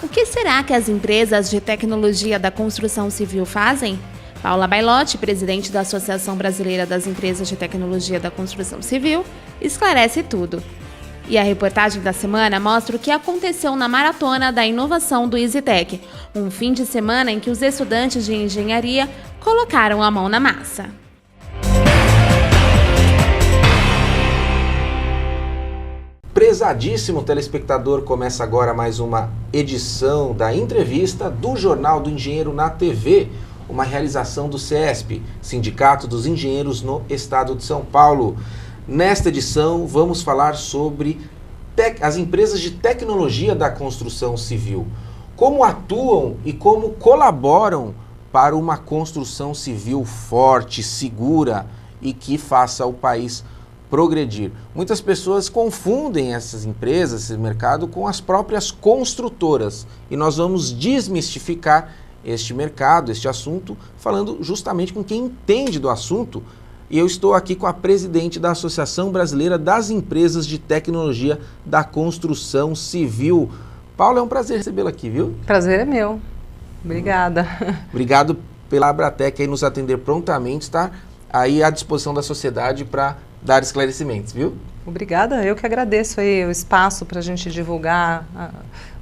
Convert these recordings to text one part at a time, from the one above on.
O que será que as empresas de tecnologia da construção civil fazem? Paula Bailotti, presidente da Associação Brasileira das Empresas de Tecnologia da Construção Civil, esclarece tudo. E a reportagem da semana mostra o que aconteceu na Maratona da Inovação do EasyTech, um fim de semana em que os estudantes de engenharia colocaram a mão na massa. Prezadíssimo telespectador, começa agora mais uma edição da entrevista do Jornal do Engenheiro na TV, uma realização do CESP, Sindicato dos Engenheiros no Estado de São Paulo. Nesta edição vamos falar sobre as empresas de tecnologia da construção civil, como atuam e como colaboram para uma construção civil forte, segura e que faça o país progredir. Muitas pessoas confundem essas empresas, esse mercado, com as próprias construtoras. E nós vamos desmistificar este mercado, este assunto, falando justamente com quem entende do assunto. E eu estou aqui com a presidente da Associação Brasileira das Empresas de Tecnologia da Construção Civil. Paula, é um prazer recebê-la aqui, viu? Prazer é meu. Obrigada. Obrigado pela Abratec aí nos atender prontamente, está aí à disposição da sociedade para dar esclarecimentos, viu? Obrigada, eu que agradeço aí o espaço para a gente divulgar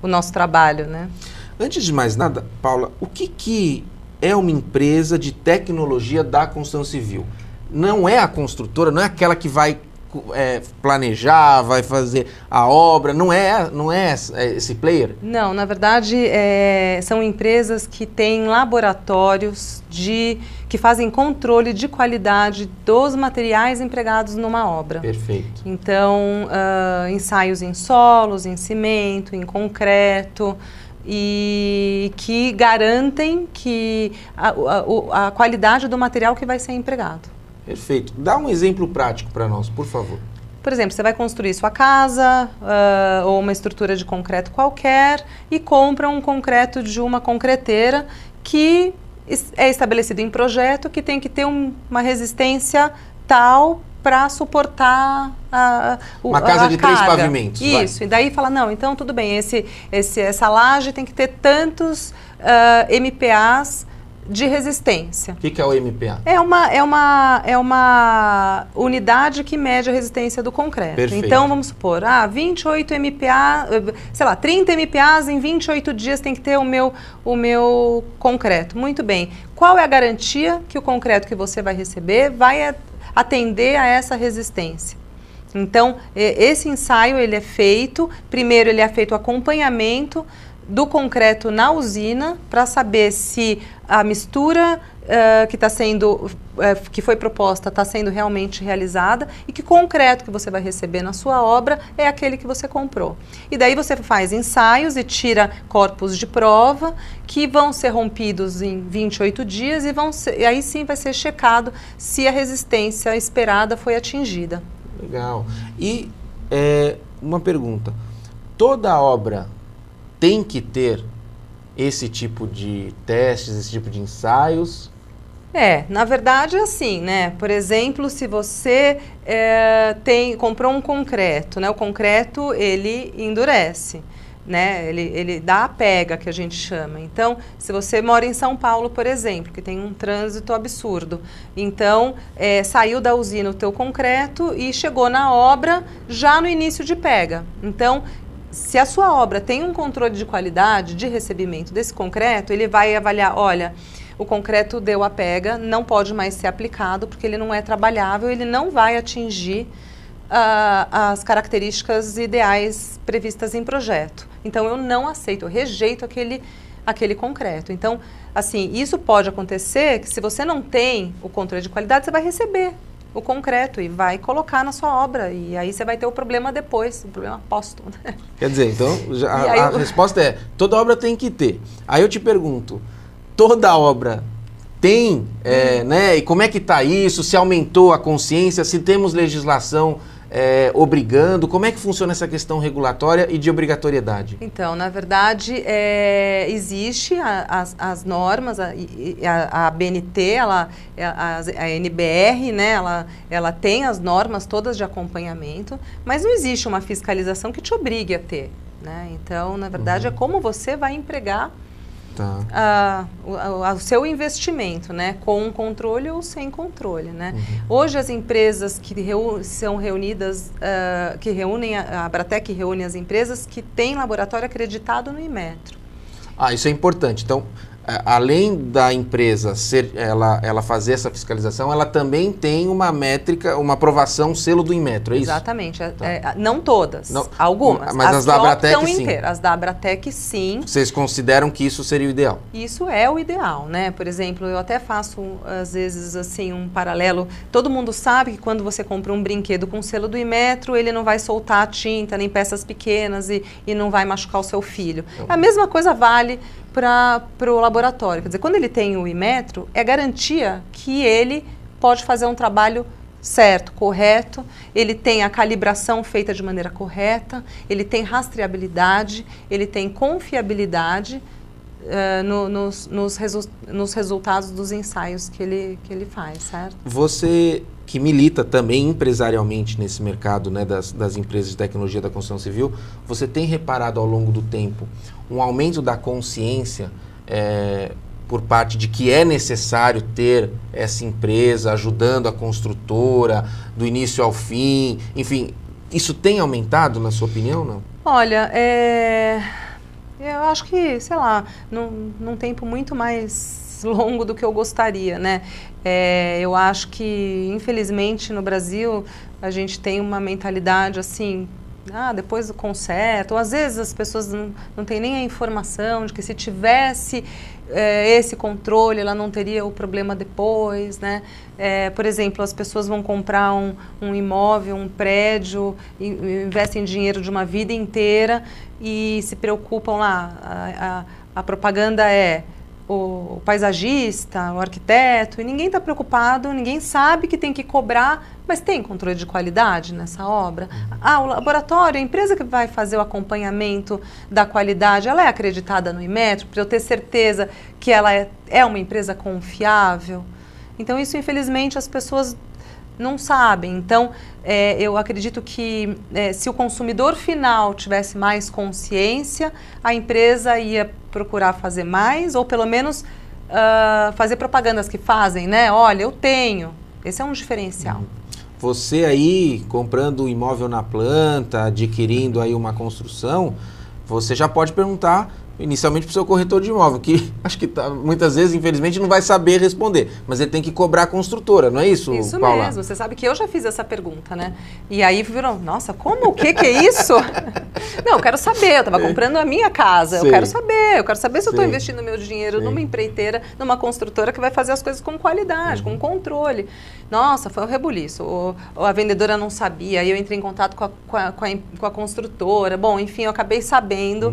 o nosso trabalho, né? Antes de mais nada, Paula, o que é uma empresa de tecnologia da construção civil? Não é a construtora, não é aquela que vai planejar, vai fazer a obra, não é esse player? Não, na verdade são empresas que têm laboratórios que fazem controle de qualidade dos materiais empregados numa obra. Perfeito. Então, ensaios em solos, em cimento, em concreto, e que garantem que a qualidade do material que vai ser empregado. Perfeito. Dá um exemplo prático para nós, por favor. Por exemplo, você vai construir sua casa ou uma estrutura de concreto qualquer e compra um concreto de uma concreteira que é estabelecido em projeto, que tem que ter uma resistência tal para suportar uma casa de carga. 3 pavimentos. Isso, vai. E daí fala, não, então tudo bem, essa laje tem que ter tantos MPAs de resistência. O que é o MPA? É uma unidade que mede a resistência do concreto. Perfeito. Então, vamos supor, 28 MPA, sei lá, 30 MPAs em 28 dias tem que ter o meu concreto. Muito bem. Qual é a garantia que o concreto que você vai receber vai atender a essa resistência? Então, esse ensaio ele é feito, primeiro ele é feito o acompanhamento do concreto na usina para saber se a mistura que foi proposta está sendo realmente realizada e que concreto que você vai receber na sua obra é aquele que você comprou. E daí você faz ensaios e tira corpos de prova que vão ser rompidos em 28 dias e aí sim vai ser checado se a resistência esperada foi atingida. Legal. E uma pergunta, toda obra tem que ter esse tipo de testes, esse tipo de ensaios? Na verdade é assim, né? Por exemplo, se você comprou um concreto, né? O concreto, ele endurece, né? Ele dá a pega, que a gente chama. Então, se você mora em São Paulo, por exemplo, que tem um trânsito absurdo, então, saiu da usina o teu concreto e chegou na obra já no início de pega. Então, se a sua obra tem um controle de qualidade de recebimento desse concreto, ele vai avaliar, olha, o concreto deu a pega, não pode mais ser aplicado porque ele não é trabalhável, ele não vai atingir as características ideais previstas em projeto. Então, eu não aceito, eu rejeito aquele concreto. Então, assim, isso pode acontecer que se você não tem o controle de qualidade, você vai receber o concreto e vai colocar na sua obra e aí você vai ter o problema depois, o problema póstumo. Quer dizer, então a resposta é, toda obra tem que ter. Aí eu te pergunto, toda obra tem, né? E como é que está isso? Se aumentou a consciência, se temos legislação obrigando, como é que funciona essa questão regulatória e de obrigatoriedade? Então, na verdade, existe as normas, a BNT, a NBR, né, ela tem as normas todas de acompanhamento, mas não existe uma fiscalização que te obrigue a ter. né? Então, na verdade, é como você vai empregar o seu investimento, né? Com controle ou sem controle, né? Hoje as empresas que são reunidas, que reúnem, a Abratec reúne as empresas que têm laboratório acreditado no Inmetro. Isso é importante. Então, além da empresa ela fazer essa fiscalização, ela também tem uma métrica, uma aprovação, selo do Inmetro, é isso? Exatamente. Não todas, algumas. Mas as da Abratec, sim. As da Abratec, sim. Vocês consideram que isso seria o ideal? Isso é o ideal, né? Por exemplo, eu até faço, às vezes, assim, um paralelo. Todo mundo sabe que quando você compra um brinquedo com selo do Inmetro, ele não vai soltar tinta, nem peças pequenas e não vai machucar o seu filho. A mesma coisa vale para o laboratório. Quer dizer, quando ele tem o Inmetro, é garantia que ele pode fazer um trabalho certo, correto, ele tem a calibração feita de maneira correta, ele tem rastreabilidade, ele tem confiabilidade nos resultados dos ensaios que ele faz, certo? Você que milita também empresarialmente nesse mercado, né, das empresas de tecnologia da construção civil, você tem reparado ao longo do tempo um aumento da consciência por parte de que é necessário ter essa empresa ajudando a construtora do início ao fim, enfim, isso tem aumentado na sua opinião, não? Olha, eu acho que, sei lá, num tempo muito mais longo do que eu gostaria, né? Eu acho que, infelizmente, no Brasil, a gente tem uma mentalidade assim, depois do conserto, ou às vezes as pessoas não têm nem a informação de que se tivesse esse controle, ela não teria o problema depois, né? Por exemplo, as pessoas vão comprar um imóvel, um prédio, investem dinheiro de uma vida inteira e se preocupam lá, a propaganda é o paisagista, o arquiteto, e ninguém está preocupado, ninguém sabe que tem que cobrar, mas tem controle de qualidade nessa obra? O laboratório, a empresa que vai fazer o acompanhamento da qualidade, ela é acreditada no Inmetro, para eu ter certeza que ela é uma empresa confiável? Então, isso, infelizmente, as pessoas não sabem. Então, eu acredito que se o consumidor final tivesse mais consciência, a empresa ia procurar fazer mais, ou pelo menos fazer propagandas que fazem, né? Olha, eu tenho. Esse é um diferencial. Você aí, comprando um imóvel na planta, adquirindo aí uma construção, você já pode perguntar inicialmente para o seu corretor de imóvel, que acho que muitas vezes, infelizmente, não vai saber responder, mas ele tem que cobrar a construtora, não é isso, Isso Paula? mesmo, você sabe que eu já fiz essa pergunta, né? E aí virou, nossa, como? O que é isso? Não, eu quero saber, eu estava comprando a minha casa, eu quero saber se eu estou investindo meu dinheiro numa empreiteira, numa construtora que vai fazer as coisas com qualidade, com controle. Nossa, foi um rebuliço, a vendedora não sabia, aí eu entrei em contato com a construtora, bom, enfim, eu acabei sabendo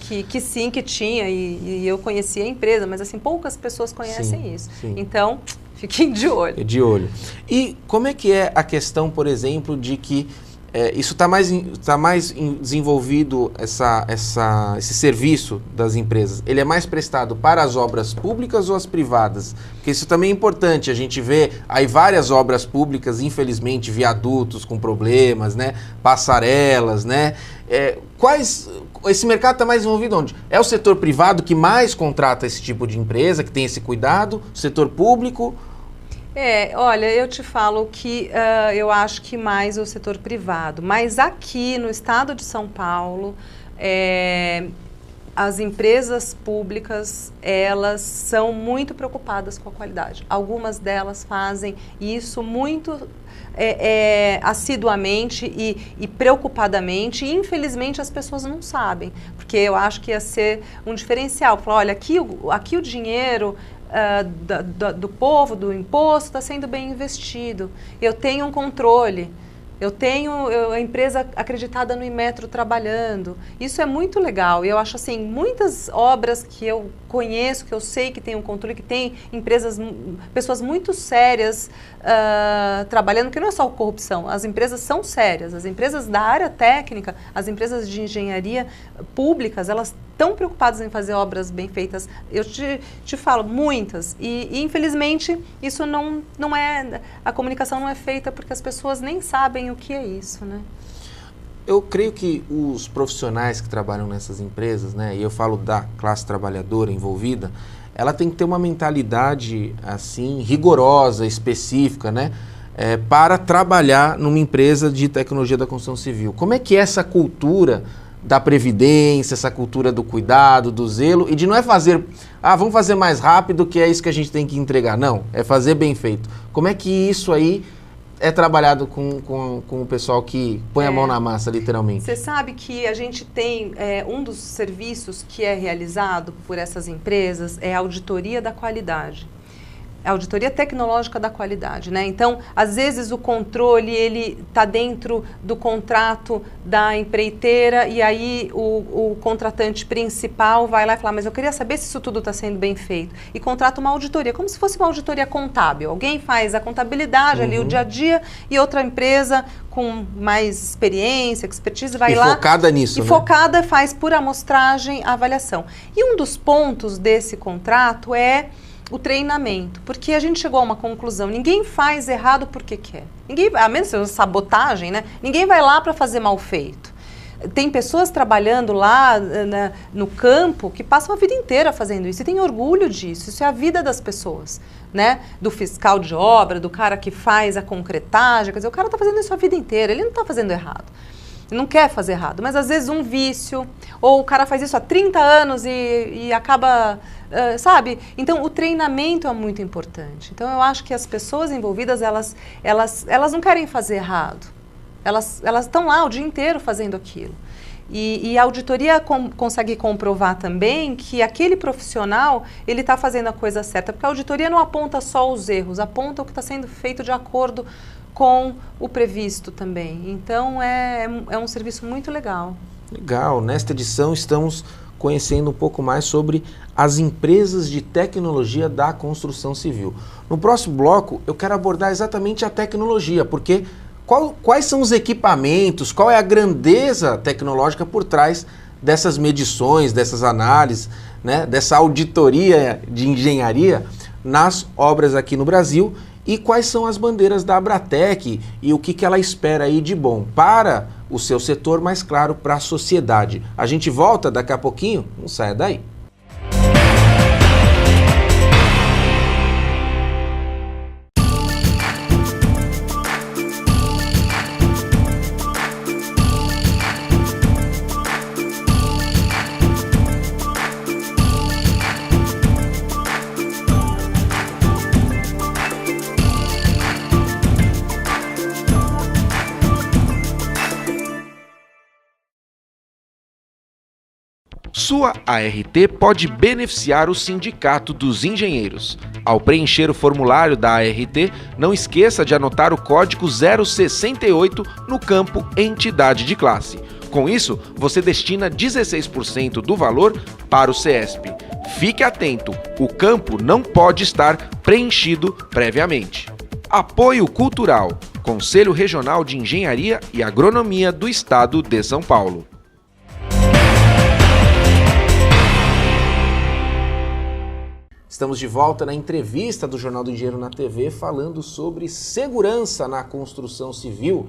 que sim, que tinha, e eu conhecia a empresa, mas assim, poucas pessoas conhecem isso. Sim. Então, fiquem de olho. De olho. E como é que é a questão, por exemplo, de que isso está mais desenvolvido, esse serviço das empresas? Ele é mais prestado para as obras públicas ou as privadas? Porque isso também é importante. A gente vê aí várias obras públicas, infelizmente, viadutos com problemas, né? Passarelas, né? Esse mercado está mais desenvolvido onde? É o setor privado que mais contrata esse tipo de empresa, que tem esse cuidado? O setor público? Olha, eu te falo que eu acho que mais o setor privado, mas aqui no estado de São Paulo, as empresas públicas, elas são muito preocupadas com a qualidade. Algumas delas fazem isso muito assiduamente e preocupadamente, e infelizmente as pessoas não sabem, porque eu acho que ia ser um diferencial. Falar, olha, aqui o dinheiro do povo, do imposto, está sendo bem investido. Eu tenho um controle. Eu tenho a empresa acreditada no Inmetro trabalhando. Isso é muito legal. E eu acho assim, muitas obras que eu conheço, que eu sei que tem um controle, que tem empresas, pessoas muito sérias trabalhando, que não é só corrupção. As empresas são sérias. As empresas da área técnica, as empresas de engenharia públicas, elas estão preocupadas em fazer obras bem feitas. Eu te falo, muitas. E infelizmente, isso a comunicação não é feita porque as pessoas nem sabem o que é isso, né? Eu creio que os profissionais que trabalham nessas empresas, né, e eu falo da classe trabalhadora envolvida, ela tem que ter uma mentalidade assim rigorosa, específica, né, para trabalhar numa empresa de tecnologia da construção civil. Como é que é essa cultura da previdência, essa cultura do cuidado, do zelo, e de não é fazer, vamos fazer mais rápido que é isso que a gente tem que entregar. Não, é fazer bem feito. Como é que isso aí é trabalhado com o pessoal que põe a mão na massa, literalmente? Você sabe que a gente tem, um dos serviços que é realizado por essas empresas é a auditoria da qualidade. A auditoria tecnológica da qualidade, né? Então, às vezes o controle, ele está dentro do contrato da empreiteira e aí o contratante principal vai lá e fala, mas eu queria saber se isso tudo está sendo bem feito. E contrata uma auditoria, como se fosse uma auditoria contábil. Alguém faz a contabilidade ali, o dia a dia, e outra empresa com mais experiência, expertise, vai lá... E focada nisso, E focada, faz por amostragem a avaliação. E um dos pontos desse contrato é o treinamento, porque a gente chegou a uma conclusão, ninguém faz errado porque quer. Ninguém, a menos seja sabotagem, né? Ninguém vai lá para fazer mal feito. Tem pessoas trabalhando lá no campo que passam a vida inteira fazendo isso e tem orgulho disso, isso é a vida das pessoas, né? Do fiscal de obra, do cara que faz a concretagem, quer dizer, o cara está fazendo isso a vida inteira, ele não está fazendo errado. Não quer fazer errado, mas às vezes um vício, ou o cara faz isso há 30 anos e acaba, sabe? Então, o treinamento é muito importante. Então, eu acho que as pessoas envolvidas, elas não querem fazer errado. Elas estão lá o dia inteiro fazendo aquilo. E a auditoria consegue comprovar também que aquele profissional, ele está fazendo a coisa certa, porque a auditoria não aponta só os erros, aponta o que está sendo feito de acordo com o previsto também. Então, é um serviço muito legal. Legal. Nesta edição estamos conhecendo um pouco mais sobre as empresas de tecnologia da construção civil. No próximo bloco, eu quero abordar exatamente a tecnologia, porque quais são os equipamentos, qual é a grandeza tecnológica por trás dessas medições, dessas análises, né, dessa auditoria de engenharia nas obras aqui no Brasil, e quais são as bandeiras da Abratec e o que ela espera aí de bom para o seu setor, mas claro, para a sociedade. A gente volta daqui a pouquinho, não saia daí. Sua ART pode beneficiar o Sindicato dos Engenheiros. Ao preencher o formulário da ART, não esqueça de anotar o código 068 no campo Entidade de Classe. Com isso, você destina 16% do valor para o CESP. Fique atento, o campo não pode estar preenchido previamente. Apoio Cultural, Conselho Regional de Engenharia e Agronomia do Estado de São Paulo. Estamos de volta na entrevista do Jornal do Engenheiro na TV, falando sobre segurança na construção civil,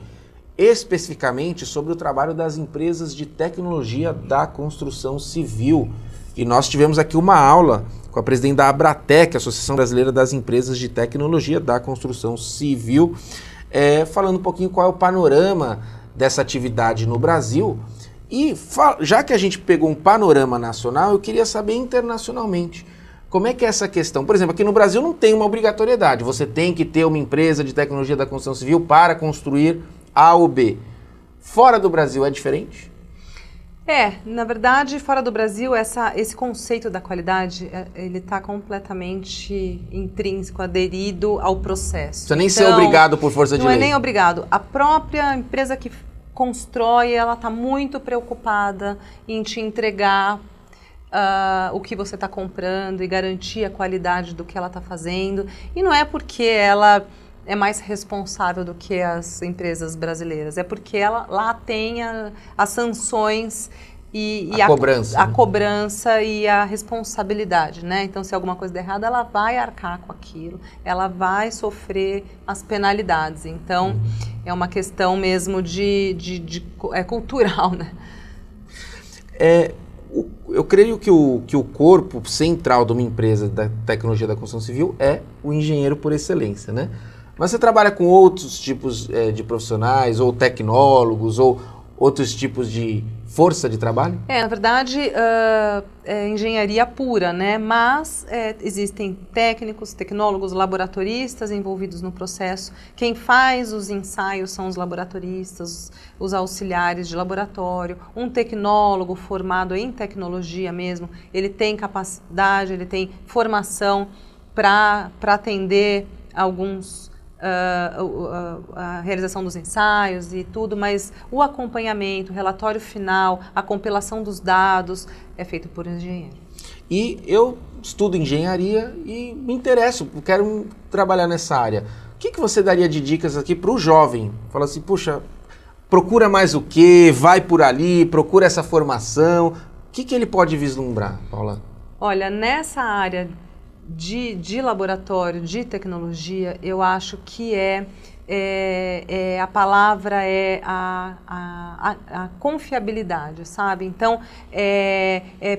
especificamente sobre o trabalho das empresas de tecnologia da construção civil. E nós tivemos aqui uma aula com a presidente da Abratec, Associação Brasileira das Empresas de Tecnologia da Construção Civil, falando um pouquinho qual é o panorama dessa atividade no Brasil. E já que a gente pegou um panorama nacional, eu queria saber internacionalmente. Como é que é essa questão? Por exemplo, aqui no Brasil não tem uma obrigatoriedade. Você tem que ter uma empresa de tecnologia da construção civil para construir A ou B. Fora do Brasil é diferente? Na verdade, fora do Brasil, esse conceito da qualidade, ele está completamente intrínseco, aderido ao processo. Precisa nem ser obrigado por força de lei. Não é nem obrigado. A própria empresa que constrói, ela está muito preocupada em te entregar o que você está comprando e garantir a qualidade do que ela está fazendo. E não é porque ela é mais responsável do que as empresas brasileiras, é porque ela lá tem as sanções A cobrança. A cobrança e a responsabilidade, né? Então, se alguma coisa der errado, ela vai arcar com aquilo, ela vai sofrer as penalidades. Então, é uma questão mesmo é cultural, né? Eu creio que o corpo central de uma empresa da tecnologia da construção civil é o engenheiro por excelência, né? Mas você trabalha com outros tipos de profissionais, ou tecnólogos, ou outros tipos de força de trabalho? Na verdade, é engenharia pura, né? Mas existem técnicos, tecnólogos, laboratoristas envolvidos no processo. Quem faz os ensaios são os laboratoristas, os auxiliares de laboratório. Um tecnólogo formado em tecnologia mesmo, ele tem capacidade, ele tem formação para atender alguns... a realização dos ensaios e tudo, mas o acompanhamento, o relatório final, a compilação dos dados é feito por engenheiro. E eu estudo engenharia e me interesso, quero trabalhar nessa área. O que você daria de dicas aqui para o jovem? Fala assim, puxa, procura mais o quê? Vai por ali, procura essa formação. O que ele pode vislumbrar, Paula? Olha, nessa área de laboratório, de tecnologia, eu acho que a palavra é a confiabilidade, sabe? Então,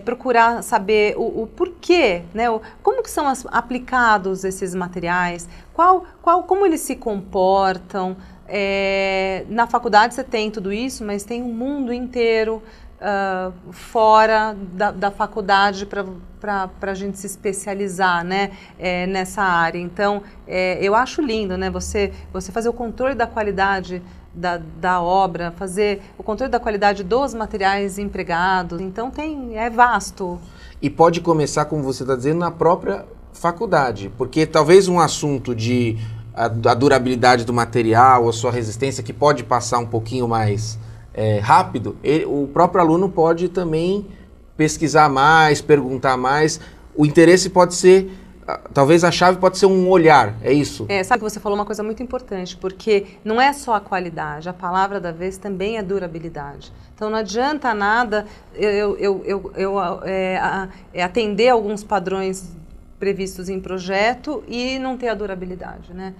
procurar saber o porquê, né? Como que são aplicados esses materiais, como eles se comportam. Na faculdade você tem tudo isso, mas tem um mundo inteiro fora da faculdade para a gente se especializar, né, nessa área. Então, eu acho lindo, né, você fazer o controle da qualidade da obra, fazer o controle da qualidade dos materiais empregados. Então, é vasto. E pode começar, como você está dizendo, na própria faculdade, porque talvez um assunto a durabilidade do material, a sua resistência, que pode passar um pouquinho mais rápido, o próprio aluno pode também pesquisar mais, perguntar mais. O interesse pode ser, talvez a chave pode ser um olhar, é isso? Sabe que você falou uma coisa muito importante, porque não é só a qualidade, a palavra da vez também é durabilidade. Então não adianta nada atender alguns padrões previstos em projeto e não ter a durabilidade, né,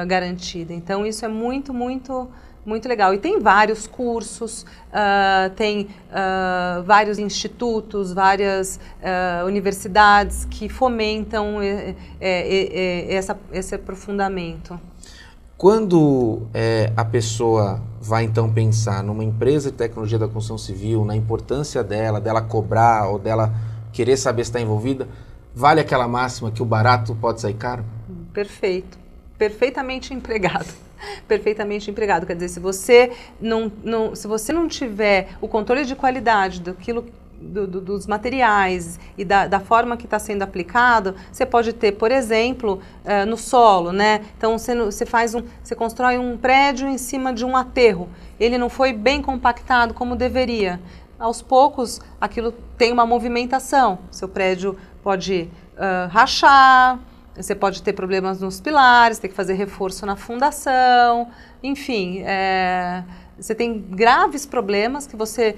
garantida. Então isso é muito, muito... muito legal. E tem vários cursos, tem vários institutos, várias universidades que fomentam esse aprofundamento. Quando a pessoa vai então pensar numa empresa de tecnologia da construção civil, na importância dela cobrar ou dela querer saber se está envolvida, vale aquela máxima que o barato pode sair caro? Perfeito. Perfeitamente empregado. Perfeitamente empregado. Quer dizer, se você não tiver o controle de qualidade dos materiais e da forma que está sendo aplicado, você pode ter, por exemplo, no solo, né? Então você constrói um prédio em cima de um aterro. Ele não foi bem compactado como deveria. Aos poucos, aquilo tem uma movimentação. Seu prédio pode rachar. Você pode ter problemas nos pilares, ter que fazer reforço na fundação, enfim, você tem graves problemas que você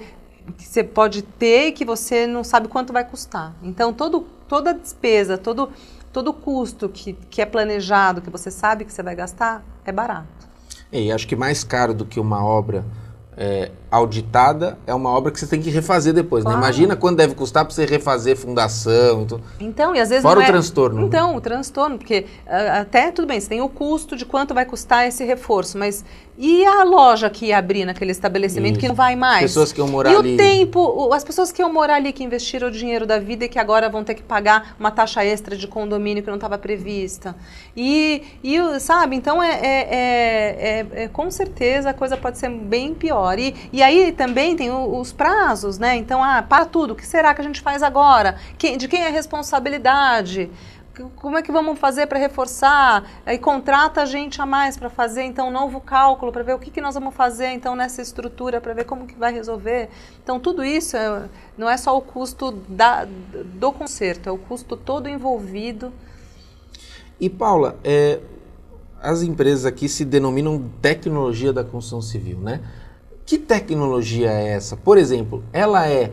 pode ter e que você não sabe quanto vai custar. Então, toda despesa, todo custo que é planejado, que você sabe que você vai gastar, é barato. E acho que mais caro do que uma obra auditada é uma obra que você tem que refazer depois, claro. Né? Imagina quanto deve custar para você refazer fundação. Então, e às vezes fora o transtorno. Então, o transtorno, porque até tudo bem, você tem o custo de quanto vai custar esse reforço, mas e a loja que ia abrir naquele estabelecimento que não vai mais? As pessoas que iam morar ali. E o tempo, as pessoas que iam morar ali, que investiram o dinheiro da vida e que agora vão ter que pagar uma taxa extra de condomínio que não estava prevista. Sabe, então com certeza a coisa pode ser bem pior. E aí também tem os prazos, né? Então, para tudo, o que será que a gente faz agora? De quem é a responsabilidade? Como é que vamos fazer para reforçar? Aí contrata gente a mais para fazer, então, um novo cálculo, para ver o que nós vamos fazer, então, nessa estrutura, para ver como que vai resolver. Então, tudo isso não é só o custo do conserto, é o custo todo envolvido. E, Paula, as empresas aqui se denominam tecnologia da construção civil, né? Que tecnologia é essa? Por exemplo, ela é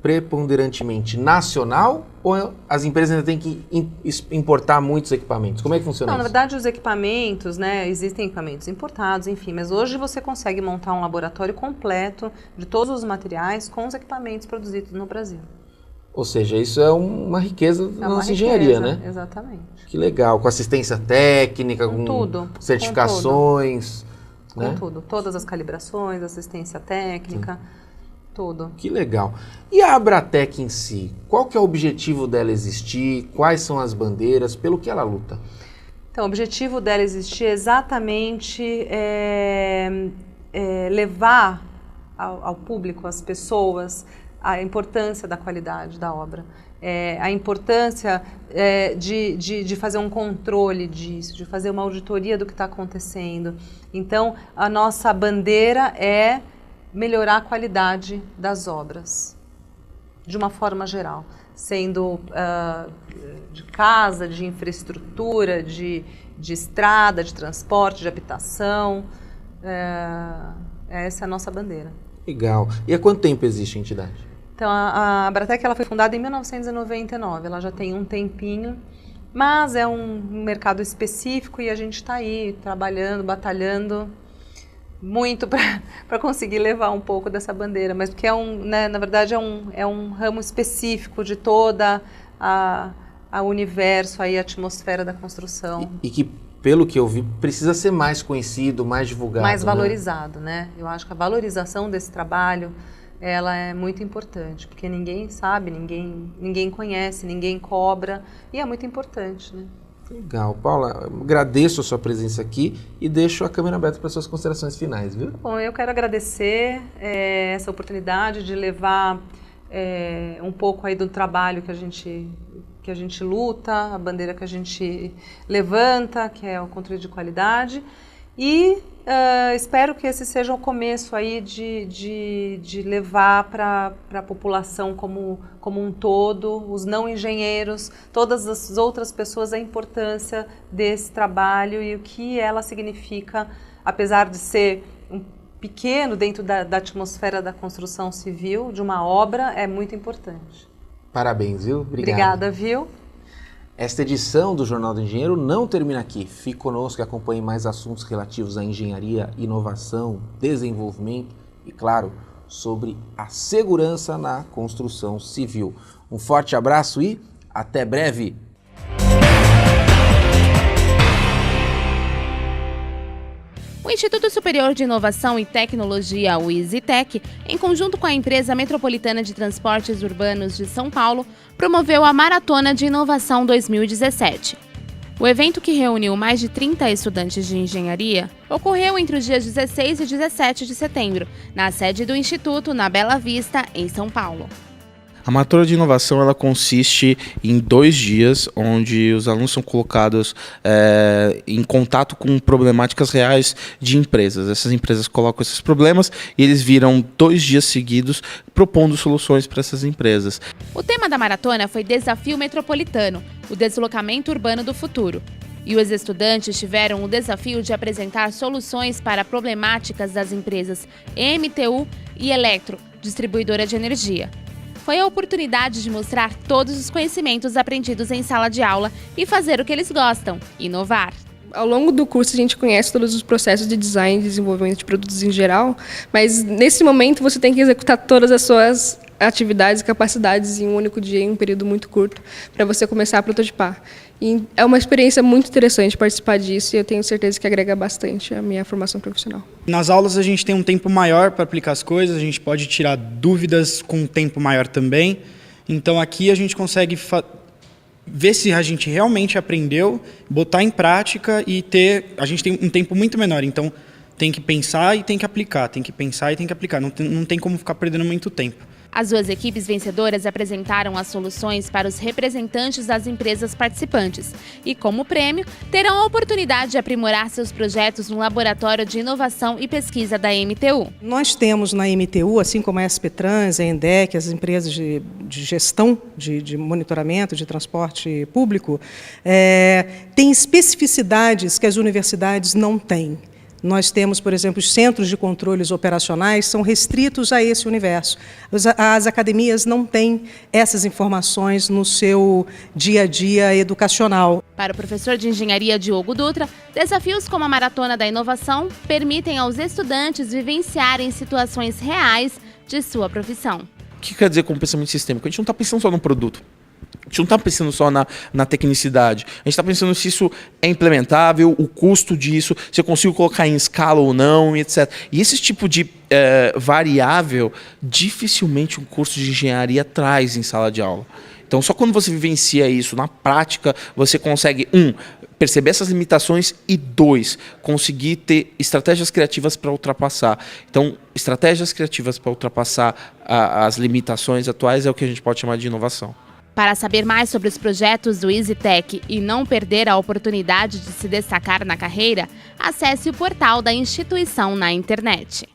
preponderantemente nacional ou as empresas ainda têm que importar muitos equipamentos? Como é que funciona Não, isso? na verdade, os equipamentos, né, existem equipamentos importados, enfim, mas hoje você consegue montar um laboratório completo de todos os materiais com os equipamentos produzidos no Brasil. Ou seja, isso é uma riqueza da nossa engenharia, né? Exatamente. Que legal, com assistência técnica, com tudo, certificações. Com tudo, todas as calibrações, assistência técnica, tudo. Que legal. E a Abratec em si, qual que é o objetivo dela existir? Quais são as bandeiras? Pelo que ela luta? Então, o objetivo dela existir é exatamente levar ao público, às pessoas, a importância da qualidade da obra. A importância de fazer um controle disso, de fazer uma auditoria do que está acontecendo. Então, a nossa bandeira é melhorar a qualidade das obras, de uma forma geral, sendo de casa, de infraestrutura, de estrada, de transporte, de habitação. Essa é a nossa bandeira. Legal. E há quanto tempo existe a entidade? Então, a Abratec ela foi fundada em 1999, ela já tem um tempinho, mas é um mercado específico e a gente está aí trabalhando, batalhando muito para conseguir levar um pouco dessa bandeira, mas porque na verdade é um ramo específico de toda a universo, a atmosfera da construção. E que, pelo que eu vi, precisa ser mais conhecido, mais divulgado. Mais valorizado, né? Eu acho que a valorização desse trabalho ela é muito importante, porque ninguém sabe, ninguém conhece, ninguém cobra, e é muito importante, né? Legal. Paula, agradeço a sua presença aqui e deixo a câmera aberta para suas considerações finais, viu? Bom, eu quero agradecer essa oportunidade de levar um pouco aí do trabalho que a gente luta, a bandeira que a gente levanta, que é o controle de qualidade, e espero que esse seja o começo aí de levar para a população como um todo, os não engenheiros, todas as outras pessoas, a importância desse trabalho e o que ela significa, apesar de ser pequeno dentro da atmosfera da construção civil, de uma obra, é muito importante. Parabéns, viu? Obrigada, viu? Esta edição do Jornal do Engenheiro não termina aqui. Fique conosco e acompanhe mais assuntos relativos à engenharia, inovação, desenvolvimento e, claro, sobre a segurança na construção civil. Um forte abraço e até breve! O Instituto Superior de Inovação e Tecnologia, o ISITEC, em conjunto com a Empresa Metropolitana de Transportes Urbanos de São Paulo, promoveu a Maratona de Inovação 2017. O evento, que reuniu mais de 30 estudantes de engenharia, ocorreu entre os dias 16 e 17 de setembro, na sede do Instituto, na Bela Vista, em São Paulo. A Maratona de Inovação ela consiste em 2 dias, onde os alunos são colocados em contato com problemáticas reais de empresas. Essas empresas colocam esses problemas e eles viram 2 dias seguidos propondo soluções para essas empresas. O tema da maratona foi Desafio Metropolitano, o deslocamento urbano do futuro. E os estudantes tiveram o desafio de apresentar soluções para problemáticas das empresas MTU e Eletro, distribuidora de energia. Foi a oportunidade de mostrar todos os conhecimentos aprendidos em sala de aula e fazer o que eles gostam, inovar. Ao longo do curso a gente conhece todos os processos de design e desenvolvimento de produtos em geral, mas nesse momento você tem que executar todas as suas atividades e capacidades em um único dia, em um período muito curto, para você começar a prototipar. E é uma experiência muito interessante participar disso e eu tenho certeza que agrega bastante à minha formação profissional. Nas aulas a gente tem um tempo maior para aplicar as coisas, a gente pode tirar dúvidas com um tempo maior também. Então aqui a gente consegue ver se a gente realmente aprendeu, botar em prática e a gente tem um tempo muito menor. Então tem que pensar e tem que aplicar, tem que pensar e tem que aplicar. Não tem como ficar perdendo muito tempo. As 2 equipes vencedoras apresentaram as soluções para os representantes das empresas participantes e, como prêmio, terão a oportunidade de aprimorar seus projetos no Laboratório de Inovação e Pesquisa da MTU. Nós temos na MTU, assim como a SPTrans, a ENDEC, as empresas de gestão, de monitoramento, de transporte público, tem especificidades que as universidades não têm. Nós temos, por exemplo, os centros de controles operacionais são restritos a esse universo. As academias não têm essas informações no seu dia a dia educacional. Para o professor de engenharia Diogo Dutra, desafios como a Maratona da Inovação permitem aos estudantes vivenciarem situações reais de sua profissão. O que quer dizer com pensamento sistêmico? A gente não está pensando só no produto. A gente não está pensando só na tecnicidade. A gente está pensando se isso é implementável, o custo disso, se eu consigo colocar em escala ou não, etc. E esse tipo de variável, dificilmente um curso de engenharia traz em sala de aula. Então, só quando você vivencia isso na prática, você consegue, perceber essas limitações e, 2, conseguir ter estratégias criativas para ultrapassar. Então, estratégias criativas para ultrapassar as limitações atuais é o que a gente pode chamar de inovação. Para saber mais sobre os projetos do EasyTech e não perder a oportunidade de se destacar na carreira, acesse o portal da instituição na internet.